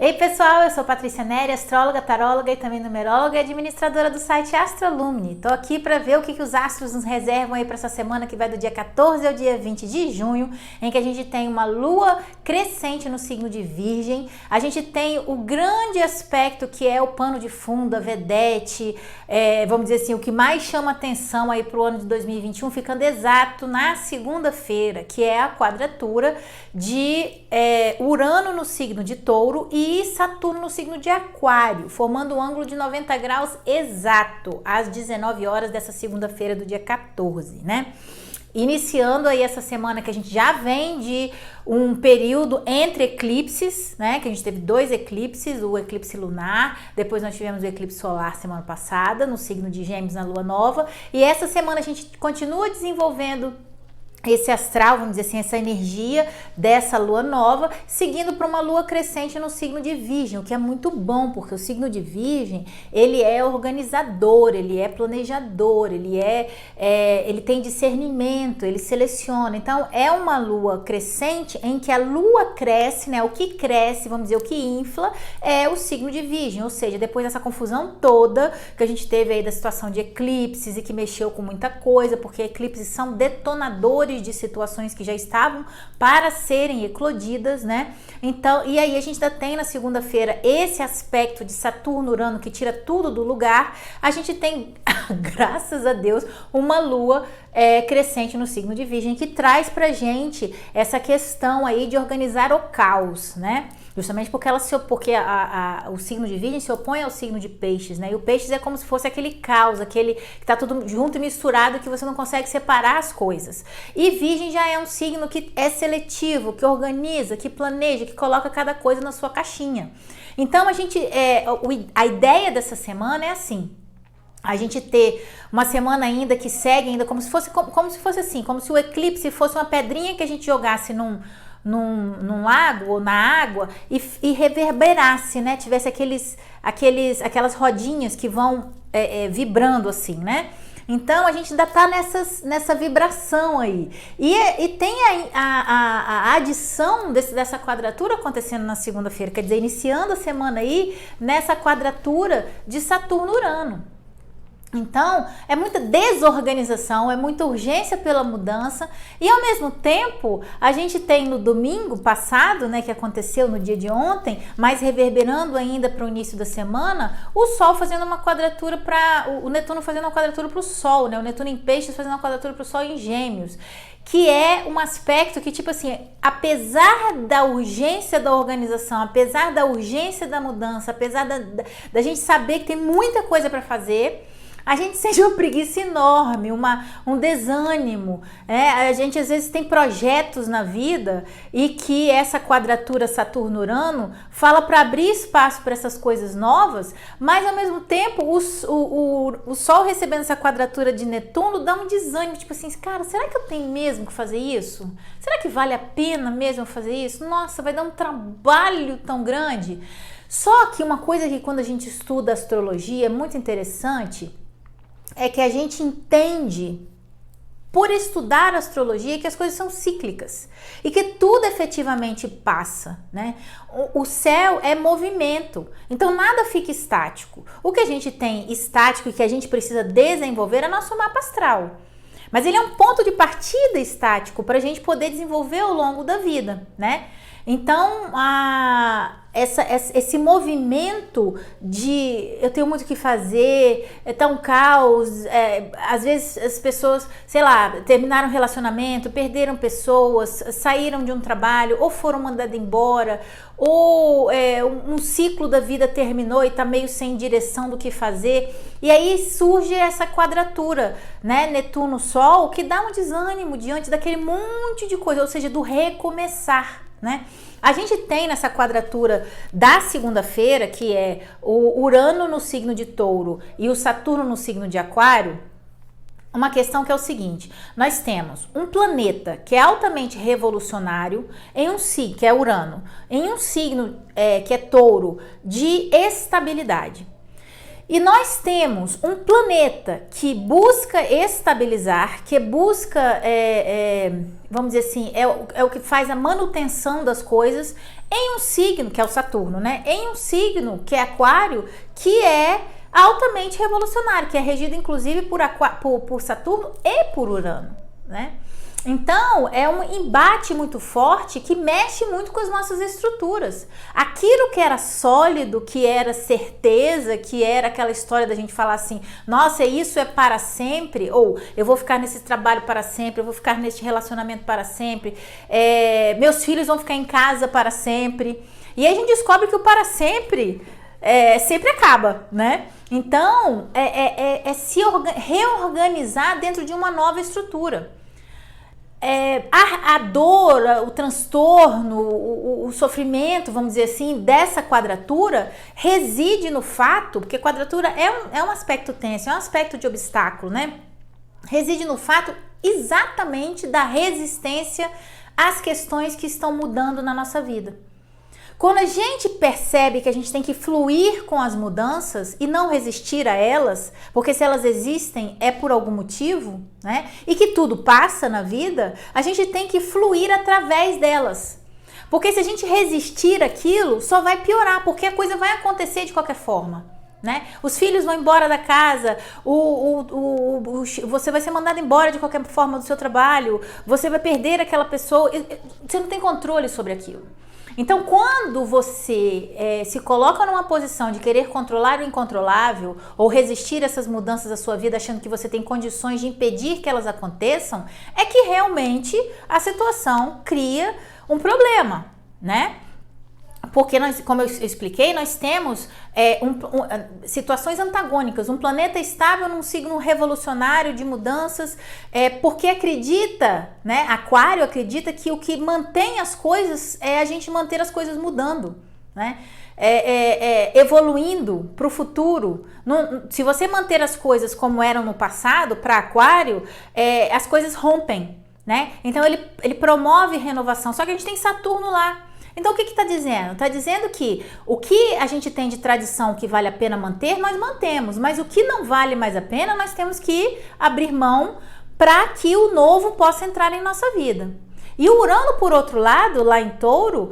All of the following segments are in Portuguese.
Ei pessoal, eu sou Patrícia Neri, astróloga, taróloga e também numeróloga e administradora do site Astrolumni. Tô aqui para ver o que os astros nos reservam aí para essa semana que vai do dia 14 ao dia 20 de junho, em que a gente tem uma lua crescente no signo de Virgem. A gente tem o grande aspecto que é o pano de fundo, a vedete, vamos dizer assim, o que mais chama atenção aí para o ano de 2021, ficando exato na segunda-feira, que é a quadratura de Urano no signo de Touro e Saturno no signo de Aquário, formando um ângulo de 90 graus exato às 19 horas dessa segunda-feira do dia 14, né? Iniciando aí essa semana que a gente já vem de um período entre eclipses, né? Que a gente teve 2 eclipses, o eclipse lunar, depois nós tivemos o eclipse solar semana passada, no signo de Gêmeos na lua nova, e essa semana a gente continua desenvolvendo esse astral, vamos dizer assim, essa energia dessa lua nova, seguindo para uma lua crescente no signo de Virgem, o que é muito bom, porque o signo de Virgem, ele é organizador, ele é planejador, ele tem discernimento, ele seleciona. Então, é uma lua crescente em que a lua cresce, né? O que cresce, vamos dizer, o que infla, é o signo de Virgem, ou seja, depois dessa confusão toda que a gente teve aí da situação de eclipses e que mexeu com muita coisa, porque eclipses são detonadores de situações que já estavam para serem eclodidas, né? Então, e aí a gente ainda tem na segunda-feira esse aspecto de Saturno-Urano que tira tudo do lugar. A gente tem, graças a Deus, uma lua crescente no signo de Virgem que traz pra gente essa questão aí de organizar o caos, né? Justamente porque o signo de Virgem se opõe ao signo de Peixes, né? E o Peixes é como se fosse aquele caos, aquele que tá tudo junto e misturado, que você não consegue separar as coisas. E Virgem já é um signo que é seletivo, que organiza, que planeja, que coloca cada coisa na sua caixinha. Então a ideia dessa semana é assim: a gente ter uma semana ainda que segue ainda como se fosse assim, como se o eclipse fosse uma pedrinha que a gente jogasse num lago ou na água e reverberasse, né? Tivesse aquelas rodinhas que vão vibrando assim, né? Então a gente ainda tá nessa vibração aí. E tem a adição dessa quadratura acontecendo na segunda-feira, quer dizer, iniciando a semana aí nessa quadratura de Saturno-Urano. Então, é muita desorganização, é muita urgência pela mudança e ao mesmo tempo a gente tem no domingo passado, né, que aconteceu no dia de ontem, mas reverberando ainda para o início da semana, o Sol fazendo uma quadratura o Netuno fazendo uma quadratura para o Sol, né, o Netuno em Peixes fazendo uma quadratura para o Sol em Gêmeos, que é um aspecto que, tipo assim, apesar da urgência da organização, apesar da urgência da mudança, apesar da gente saber que tem muita coisa para fazer, a gente sente uma preguiça enorme, um desânimo. A gente às vezes tem projetos na vida e que essa quadratura Saturno-Urano fala para abrir espaço para essas coisas novas, mas ao mesmo tempo o Sol recebendo essa quadratura de Netuno dá um desânimo, tipo assim, cara, será que eu tenho mesmo que fazer isso? Será que vale a pena mesmo fazer isso? Nossa, vai dar um trabalho tão grande. Só que uma coisa que quando a gente estuda astrologia é muito interessante, é que a gente entende, por estudar astrologia, que as coisas são cíclicas e que tudo efetivamente passa, né? O céu é movimento, então nada fica estático. O que a gente tem estático e que a gente precisa desenvolver é nosso mapa astral. Mas ele é um ponto de partida estático para a gente poder desenvolver ao longo da vida, né? Então, esse movimento de eu tenho muito o que fazer, tá um caos, às vezes as pessoas, sei lá, terminaram um relacionamento, perderam pessoas, saíram de um trabalho, ou foram mandadas embora, ou um ciclo da vida terminou e tá meio sem direção do que fazer, e aí surge essa quadratura, né, Netuno-Sol, que dá um desânimo diante daquele monte de coisa, ou seja, do recomeçar, né? A gente tem nessa quadratura da segunda-feira, que é o Urano no signo de Touro e o Saturno no signo de Aquário, uma questão que é o seguinte: nós temos um planeta que é altamente revolucionário em um signo, que é Urano, em um signo que é Touro, de estabilidade. E nós temos um planeta que busca estabilizar, que busca, vamos dizer assim, é o que faz a manutenção das coisas em um signo, que é o Saturno, né? Em um signo, que é Aquário, que é altamente revolucionário, que é regido inclusive por Saturno e por Urano, né? Então, é um embate muito forte que mexe muito com as nossas estruturas. Aquilo que era sólido, que era certeza, que era aquela história da gente falar assim, nossa, isso é para sempre, ou eu vou ficar nesse trabalho para sempre, eu vou ficar nesse relacionamento para sempre, meus filhos vão ficar em casa para sempre. E aí a gente descobre que o para sempre sempre acaba, né? Então, se reorganizar dentro de uma nova estrutura. A dor, o transtorno, o sofrimento, vamos dizer assim, dessa quadratura reside no fato, porque quadratura é um aspecto tenso, é um aspecto de obstáculo, né? Reside no fato exatamente da resistência às questões que estão mudando na nossa vida. Quando a gente percebe que a gente tem que fluir com as mudanças e não resistir a elas, porque se elas existem é por algum motivo, né? E que tudo passa na vida, a gente tem que fluir através delas. Porque se a gente resistir àquilo, só vai piorar, porque a coisa vai acontecer de qualquer forma, né? Os filhos vão embora da casa, você vai ser mandado embora de qualquer forma do seu trabalho, você vai perder aquela pessoa, você não tem controle sobre aquilo. Então, quando você se coloca numa posição de querer controlar o incontrolável ou resistir a essas mudanças da sua vida achando que você tem condições de impedir que elas aconteçam, é que realmente a situação cria um problema, né? Porque, como eu expliquei, nós temos situações antagônicas. Um planeta estável num signo revolucionário de mudanças, porque acredita, né? Aquário acredita que o que mantém as coisas é a gente manter as coisas mudando, né? Evoluindo para o futuro. Se você manter as coisas como eram no passado, para Aquário, as coisas rompem, né? Então ele promove renovação. Só que a gente tem Saturno lá. Então, o que está dizendo? Está dizendo que o que a gente tem de tradição que vale a pena manter, nós mantemos. Mas o que não vale mais a pena, nós temos que abrir mão para que o novo possa entrar em nossa vida. E o Urano, por outro lado, lá em Touro,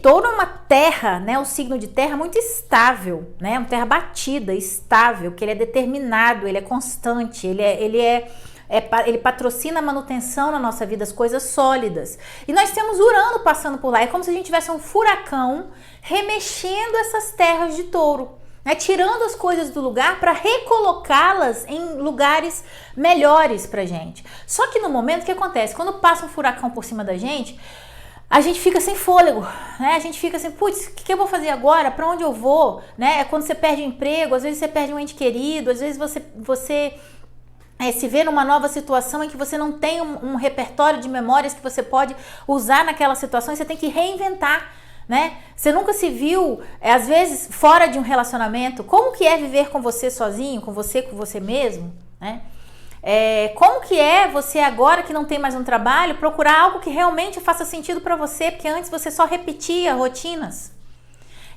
Touro é uma terra, né? Um signo de terra muito estável, né? Uma terra batida, estável, que ele é determinado, ele é constante, ele patrocina a manutenção na nossa vida, as coisas sólidas. E nós temos Urano passando por lá. É como se a gente tivesse um furacão remexendo essas terras de Touro, né? Tirando as coisas do lugar para recolocá-las em lugares melhores pra gente. Só que no momento, o que acontece? Quando passa um furacão por cima da gente, a gente fica sem fôlego, né? A gente fica assim, putz, o que eu vou fazer agora? Para onde eu vou? Né? É quando você perde o emprego, às vezes você perde um ente querido, às vezes você se vê numa nova situação em que você não tem um repertório de memórias que você pode usar naquela situação e você tem que reinventar, né? Você nunca se viu, às vezes, fora de um relacionamento. Como que é viver com você sozinho, com você mesmo, né? Como que é você agora que não tem mais um trabalho, procurar algo que realmente faça sentido para você, porque antes você só repetia rotinas.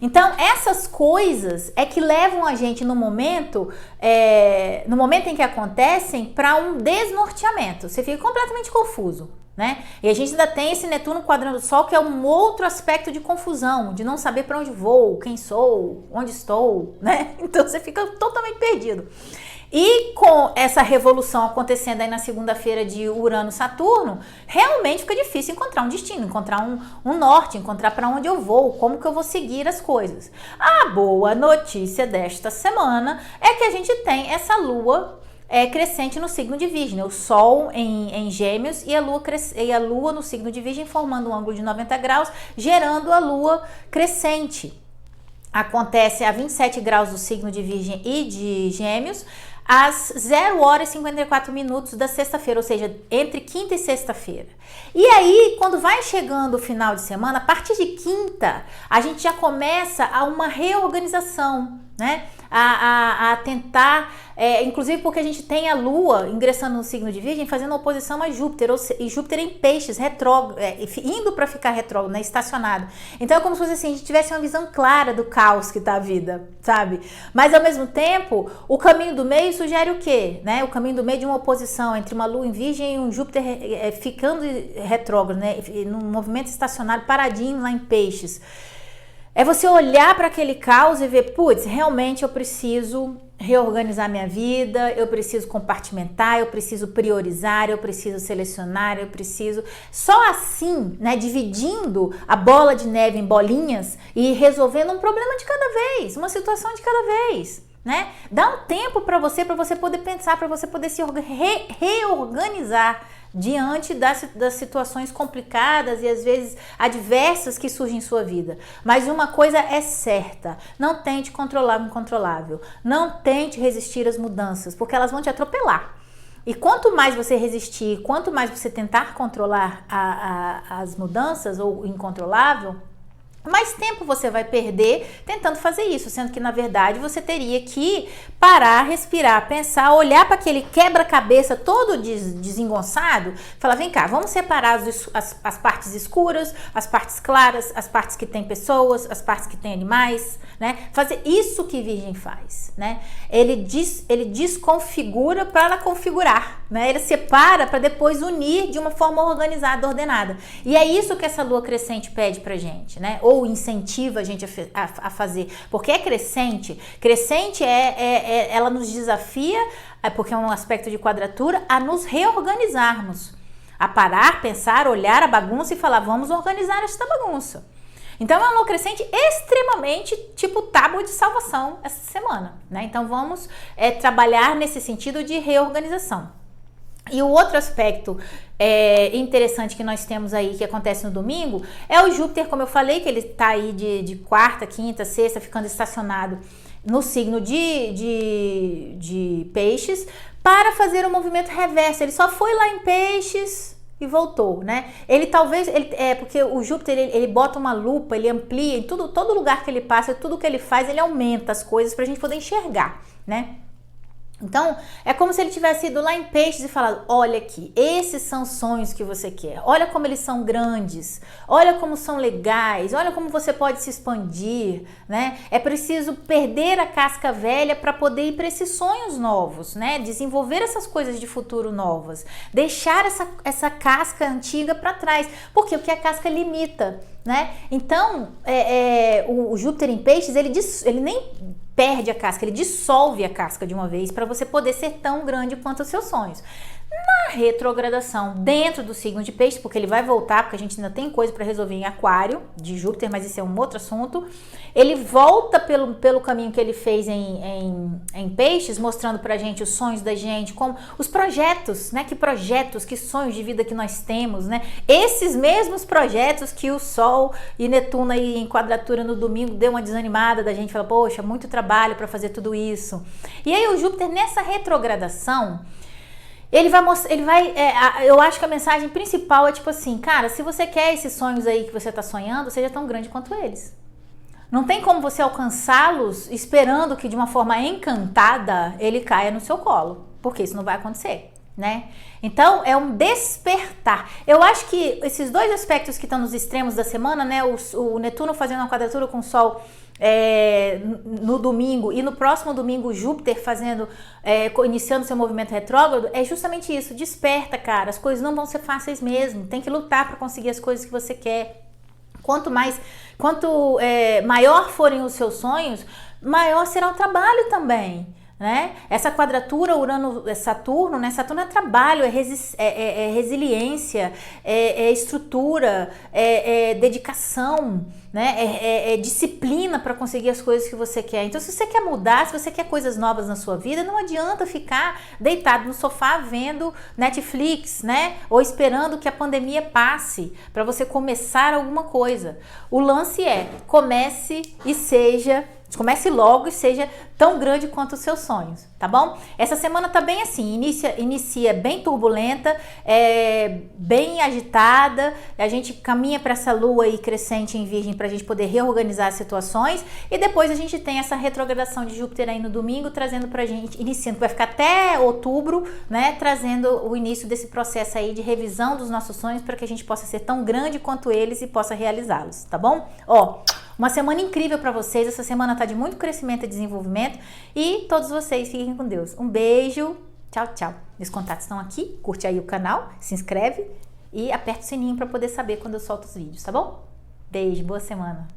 Então, essas coisas é que levam a gente no momento em que acontecem, para um desnorteamento. Você fica completamente confuso, né? E a gente ainda tem esse Netuno quadrando o Sol, que é um outro aspecto de confusão, de não saber para onde vou, quem sou, onde estou, né? Então, você fica totalmente perdido. E com essa revolução acontecendo aí na segunda-feira de Urano-Saturno, realmente fica difícil encontrar um destino, encontrar um norte, encontrar para onde eu vou, como que eu vou seguir as coisas. A boa notícia desta semana é que a gente tem essa lua crescente no signo de Virgem, o Sol em Gêmeos e a lua no signo de Virgem formando um ângulo de 90 graus, gerando a lua crescente. Acontece a 27 graus do signo de Virgem e de Gêmeos, às 0 horas e 54 minutos da sexta-feira, ou seja, entre quinta e sexta-feira. E aí, quando vai chegando o final de semana, a partir de quinta, a gente já começa a uma reorganização, né? A tentar, inclusive porque a gente tem a Lua ingressando no signo de Virgem, fazendo oposição a Júpiter, e Júpiter em peixes, indo para ficar retrógrado, né, estacionado. Então é como se fosse assim, a gente tivesse uma visão clara do caos que tá a vida, sabe? Mas ao mesmo tempo, o caminho do meio sugere o quê? Né? O caminho do meio de uma oposição entre uma Lua em Virgem e um Júpiter ficando retrógrado, né? Num movimento estacionário, paradinho lá em peixes. É você olhar para aquele caos e ver, putz, realmente eu preciso reorganizar minha vida, eu preciso compartimentar, eu preciso priorizar, eu preciso selecionar, eu preciso... Só assim, né, dividindo a bola de neve em bolinhas e resolvendo um problema de cada vez, uma situação de cada vez, né? Dá um tempo para você poder pensar, para você poder se reorganizar diante das situações complicadas e às vezes adversas que surgem em sua vida. Mas uma coisa é certa, não tente controlar o incontrolável, não tente resistir às mudanças, porque elas vão te atropelar. E quanto mais você resistir, quanto mais você tentar controlar as mudanças ou o incontrolável, mais tempo você vai perder tentando fazer isso, sendo que na verdade você teria que parar, respirar, pensar, olhar para aquele quebra-cabeça todo desengonçado, falar, vem cá, vamos separar as partes escuras, as partes claras, as partes que tem pessoas, as partes que tem animais, né? Fazer isso que Virgem faz, né? Ele desconfigura para configurar, né? Ele separa para depois unir de uma forma organizada, ordenada. E é isso que essa lua crescente pede pra gente, né? Ou incentiva a gente a fazer, porque é crescente ela nos desafia, porque é um aspecto de quadratura, a nos reorganizarmos, a parar, pensar, olhar a bagunça e falar, vamos organizar esta bagunça. Então é uma lua crescente extremamente tipo tábua de salvação essa semana, né? Então vamos trabalhar nesse sentido de reorganização. E o outro aspecto interessante que nós temos aí, que acontece no domingo, é o Júpiter, como eu falei, que ele tá aí de quarta, quinta, sexta, ficando estacionado no signo de peixes, para fazer um movimento reverso. Ele só foi lá em peixes e voltou, né? Porque o Júpiter, ele bota uma lupa, ele amplia em todo lugar que ele passa, tudo que ele faz, ele aumenta as coisas pra gente poder enxergar, né? Então, é como se ele tivesse ido lá em peixes e falado, olha aqui, esses são sonhos que você quer, olha como eles são grandes, olha como são legais, olha como você pode se expandir, né? É preciso perder a casca velha para poder ir para esses sonhos novos, né? Desenvolver essas coisas de futuro novas, deixar essa casca antiga para trás, porque o que a casca limita, né? Então, o Júpiter em peixes, ele nem perde a casca, ele dissolve a casca de uma vez para você poder ser tão grande quanto os seus sonhos. Na retrogradação, dentro do signo de peixes, porque ele vai voltar, porque a gente ainda tem coisa para resolver em aquário de Júpiter, mas isso é um outro assunto, ele volta pelo caminho que ele fez em peixes, mostrando pra gente os sonhos da gente, como os projetos, né? Que sonhos de vida que nós temos, né? Esses mesmos projetos que o Sol e Netuno aí em quadratura no domingo deu uma desanimada da gente, fala, poxa, muito trabalho para fazer tudo isso. E aí o Júpiter nessa retrogradação, eu acho que a mensagem principal é tipo assim, cara, se você quer esses sonhos aí que você tá sonhando, seja tão grande quanto eles. Não tem como você alcançá-los esperando que de uma forma encantada ele caia no seu colo, porque isso não vai acontecer, né? Então é um despertar. Eu acho que esses dois aspectos que estão nos extremos da semana, né? O Netuno fazendo uma quadratura com o Sol no domingo e no próximo domingo Júpiter iniciando seu movimento retrógrado, é justamente isso, desperta, cara, as coisas não vão ser fáceis mesmo, tem que lutar para conseguir as coisas que você quer. Quanto maior forem os seus sonhos, maior será o trabalho também, né? Essa quadratura Urano-Saturno, né? Saturno é trabalho, é resiliência, é estrutura, é dedicação, né? É disciplina para conseguir as coisas que você quer. Então, se você quer mudar, se você quer coisas novas na sua vida, não adianta ficar deitado no sofá vendo Netflix, né? Ou esperando que a pandemia passe para você começar alguma coisa. O lance comece e seja Comece logo e seja tão grande quanto os seus sonhos, tá bom? Essa semana tá bem assim, inicia bem turbulenta, bem agitada, a gente caminha para essa lua aí crescente em Virgem pra gente poder reorganizar as situações e depois a gente tem essa retrogradação de Júpiter aí no domingo, trazendo pra gente, iniciando, vai ficar até outubro, né, trazendo o início desse processo aí de revisão dos nossos sonhos para que a gente possa ser tão grande quanto eles e possa realizá-los, tá bom? Ó, uma semana incrível para vocês, essa semana tá de muito crescimento e desenvolvimento e todos vocês fiquem com Deus. Um beijo, tchau, tchau. Meus contatos estão aqui, curte aí o canal, se inscreve e aperta o sininho para poder saber quando eu solto os vídeos, tá bom? Beijo, boa semana.